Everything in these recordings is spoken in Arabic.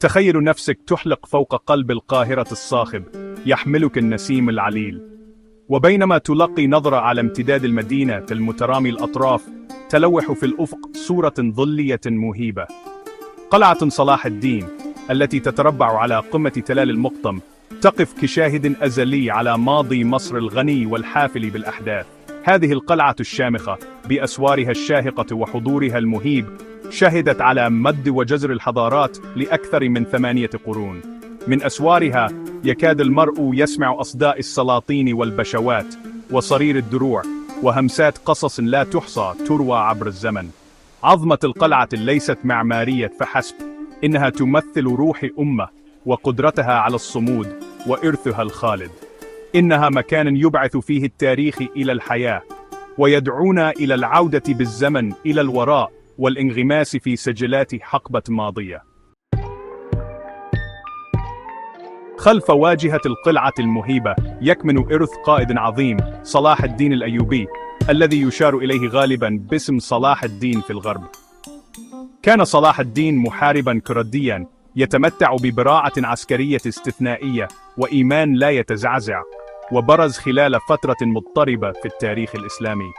تخيل نفسك تحلق فوق قلب القاهرة الصاخب، يحملك النسيم العليل، وبينما تلقي نظرة على امتداد المدينة المترامي الأطراف، تلوح في الأفق صورة ظلية مهيبة. قلعة صلاح الدين التي تتربع على قمة تلال المقطم تقف كشاهد أزلي على ماضي مصر الغني والحافل بالأحداث. هذه القلعة الشامخة بأسوارها الشاهقة وحضورها المهيب شهدت على مد وجزر الحضارات لأكثر من 8 قرون. من أسوارها يكاد المرء يسمع أصداء السلاطين والبشوات وصرير الدروع وهمسات قصص لا تحصى تروى عبر الزمن. عظمة القلعة ليست معمارية فحسب، إنها تمثل روح أمة وقدرتها على الصمود وإرثها الخالد. إنها مكان يبعث فيه التاريخ إلى الحياة، ويدعونا إلى العودة بالزمن إلى الوراء والانغماس في سجلات حقبة ماضية. خلف واجهة القلعة المهيبة يكمن إرث قائد عظيم، صلاح الدين الأيوبي، الذي يشار إليه غالبا باسم صلاح الدين في الغرب. كان صلاح الدين محاربا كرديا يتمتع ببراعة عسكرية استثنائية وإيمان لا يتزعزع، وبرز خلال فترة مضطربة في التاريخ الإسلامي.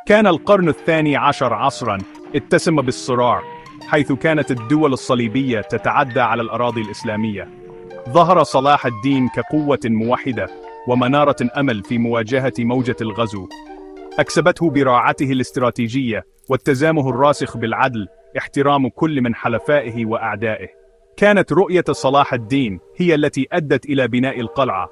كان القرن الثاني عشر عصرا اتسم بالصراع، حيث كانت الدول الصليبية تتعدى على الأراضي الإسلامية. ظهر صلاح الدين كقوة موحدة ومنارة أمل في مواجهة موجة الغزو. أكسبته براعته الاستراتيجية والتزامه الراسخ بالعدل احترام كل من حلفائه وأعدائه. كانت رؤية صلاح الدين هي التي أدت إلى بناء القلعة،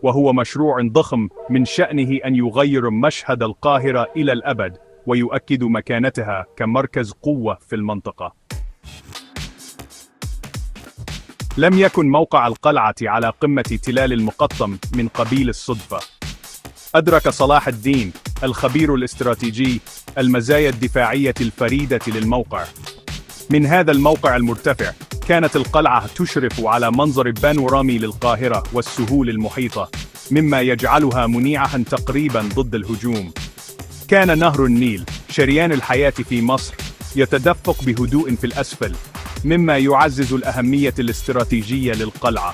وهو مشروع ضخم من شأنه أن يغير مشهد القاهرة إلى الأبد ويؤكد مكانتها كمركز قوة في المنطقة. لم يكن موقع القلعة على قمة تلال المقطم من قبيل الصدفة. أدرك صلاح الدين الخبير الاستراتيجي المزايا الدفاعية الفريدة للموقع. من هذا الموقع المرتفع كانت القلعة تشرف على منظر بانورامي للقاهرة والسهول المحيطة، مما يجعلها منيعة تقريبا ضد الهجوم. كان نهر النيل شريان الحياة في مصر يتدفق بهدوء في الأسفل، مما يعزز الأهمية الاستراتيجية للقلعة.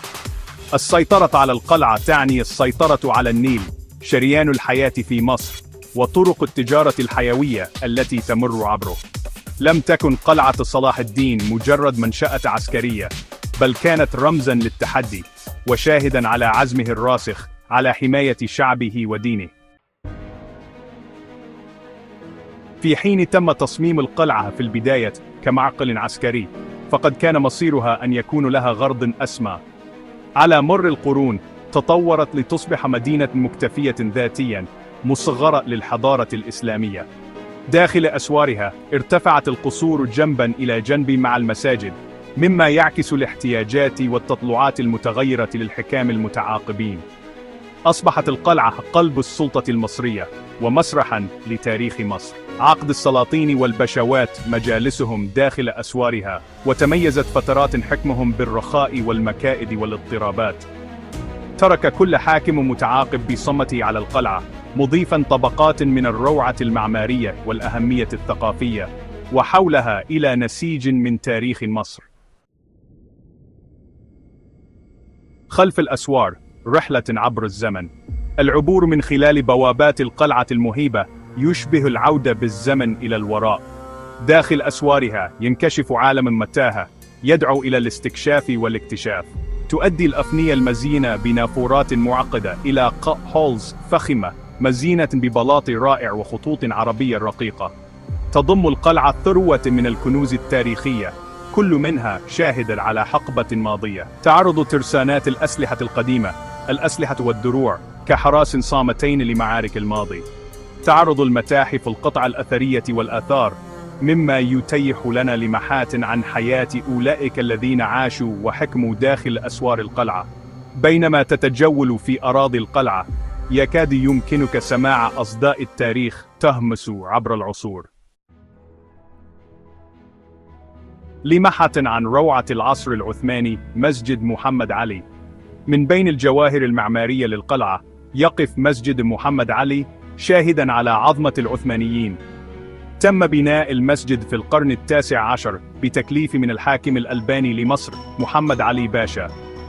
السيطرة على القلعة تعني السيطرة على النيل شريان الحياة في مصر وطرق التجارة الحيوية التي تمر عبره. لم تكن قلعة صلاح الدين مجرد منشأة عسكرية، بل كانت رمزاً للتحدي وشاهداً على عزمه الراسخ على حماية شعبه ودينه. في حين تم تصميم القلعة في البداية كمعقل عسكري، فقد كان مصيرها أن يكون لها غرض أسمى. على مر القرون تطورت لتصبح مدينة مكتفية ذاتياً مصغرة للحضارة الإسلامية. داخل أسوارها ارتفعت القصور جنباً إلى جنب مع المساجد، مما يعكس الاحتياجات والتطلعات المتغيرة للحكام المتعاقبين. أصبحت القلعة قلب السلطة المصرية ومسرحاً لتاريخ مصر. عقد السلاطين والبشوات مجالسهم داخل أسوارها، وتميزت فترات حكمهم بالرخاء والمكائد والاضطرابات. ترك كل حاكم متعاقب بصمته على القلعة، مضيفاً طبقات من الروعة المعمارية والأهمية الثقافية، وحولها إلى نسيج من تاريخ مصر. خلف الأسوار رحلة عبر الزمن. العبور من خلال بوابات القلعة المهيبة يشبه العودة بالزمن إلى الوراء. داخل أسوارها ينكشف عالم متاهة يدعو إلى الاستكشاف والاكتشاف. تؤدي الأفنية المزينة بنافورات معقدة إلى هولز فخمة مزينة ببلاط رائع وخطوط عربية رقيقة. تضم القلعة ثروة من الكنوز التاريخية، كل منها شاهد على حقبة ماضية. تعرض ترسانات الأسلحة القديمة، الأسلحة والدروع كحراس صامتين لمعارك الماضي. تعرض المتاحف القطع الأثرية والآثار، مما يتيح لنا لمحات عن حياة أولئك الذين عاشوا وحكموا داخل أسوار القلعة. بينما تتجول في أراضي القلعة يكاد يمكنك سماع أصداء التاريخ تهمس عبر العصور. لمحة عن روعة العصر العثماني مسجد محمد علي. من بين الجواهر المعمارية للقلعة يقف مسجد محمد علي شاهداً على عظمة العثمانيين. تم بناء المسجد في القرن ال19 بتكليف من الحاكم الألباني لمصر محمد علي باشا،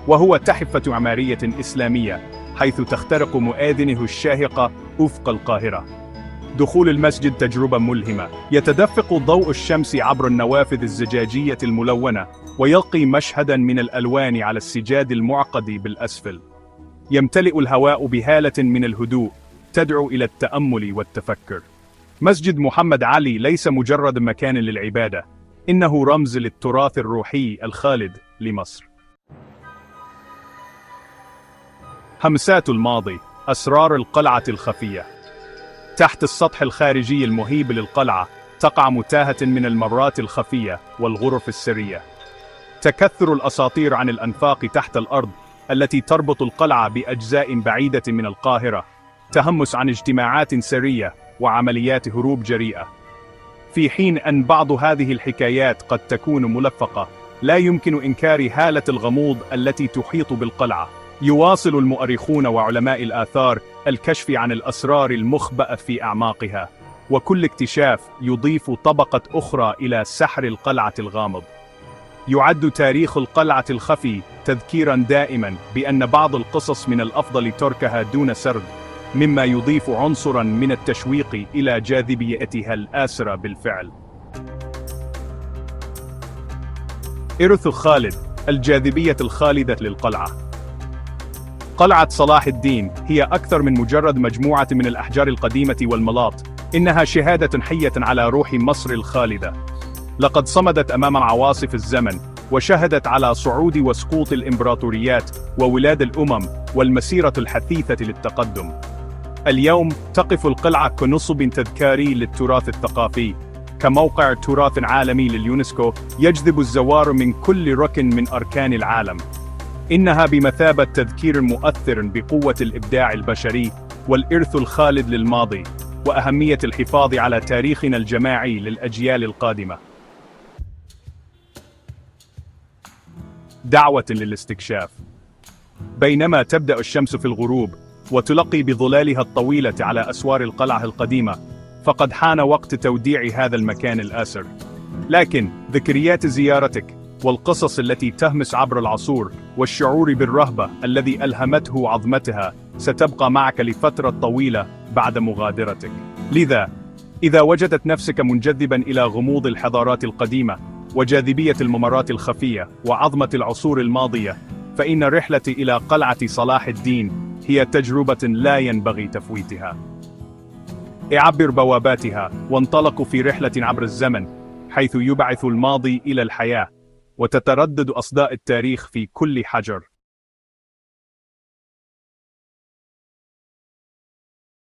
وهو تحفة معمارية إسلامية حيث تخترق مآذنه الشاهقة أفق القاهرة. دخول المسجد تجربة ملهمة، يتدفق ضوء الشمس عبر النوافذ الزجاجية الملونة ويلقي مشهدا من الألوان على السجاد المعقد بالأسفل. يمتلئ الهواء بهالة من الهدوء تدعو إلى التأمل والتفكر. مسجد محمد علي ليس مجرد مكان للعبادة، إنه رمز للتراث الروحي الخالد لمصر. همسات الماضي، أسرار القلعة الخفية. تحت السطح الخارجي المهيب للقلعة تقع متاهة من الممرات الخفية والغرف السرية. تكثر الأساطير عن الأنفاق تحت الأرض التي تربط القلعة بأجزاء بعيدة من القاهرة، تهمس عن اجتماعات سرية وعمليات هروب جريئة. في حين أن بعض هذه الحكايات قد تكون ملفقة، لا يمكن إنكار هالة الغموض التي تحيط بالقلعة. يواصل المؤرخون وعلماء الآثار الكشف عن الأسرار المخبأة في أعماقها، وكل اكتشاف يضيف طبقة أخرى إلى سحر القلعة الغامض. يعد تاريخ القلعة الخفي تذكيرا دائما بأن بعض القصص من الأفضل تركها دون سرد، مما يضيف عنصرا من التشويق إلى جاذبيتها الآسرة بالفعل. إرث خالد، الجاذبية الخالدة للقلعة. قلعة صلاح الدين هي أكثر من مجرد مجموعة من الأحجار القديمة والملاط، إنها شهادة حية على روح مصر الخالدة. لقد صمدت أمام عواصف الزمن، وشهدت على صعود وسقوط الإمبراطوريات وولاد الأمم والمسيرة الحثيثة للتقدم. اليوم تقف القلعة كنصب تذكاري للتراث الثقافي، كموقع تراث عالمي لليونسكو يجذب الزوار من كل ركن من أركان العالم. إنها بمثابة تذكير مؤثر بقوة الإبداع البشري والإرث الخالد للماضي، وأهمية الحفاظ على تاريخنا الجماعي للأجيال القادمة. دعوة للاستكشاف. بينما تبدأ الشمس في الغروب وتلقي بظلالها الطويلة على أسوار القلعة القديمة، فقد حان وقت توديع هذا المكان الآسر. لكن ذكريات زيارتك والقصص التي تهمس عبر العصور والشعور بالرهبة الذي ألهمته عظمتها ستبقى معك لفترة طويلة بعد مغادرتك. لذا، إذا وجدت نفسك منجذبا إلى غموض الحضارات القديمة وجاذبية الممرات الخفية وعظمة العصور الماضية، فإن الرحلة إلى قلعة صلاح الدين هي تجربة لا ينبغي تفويتها. اعبر بواباتها وانطلقوا في رحلة عبر الزمن، حيث يبعث الماضي إلى الحياة، وتتردد أصداء التاريخ في كل حجر.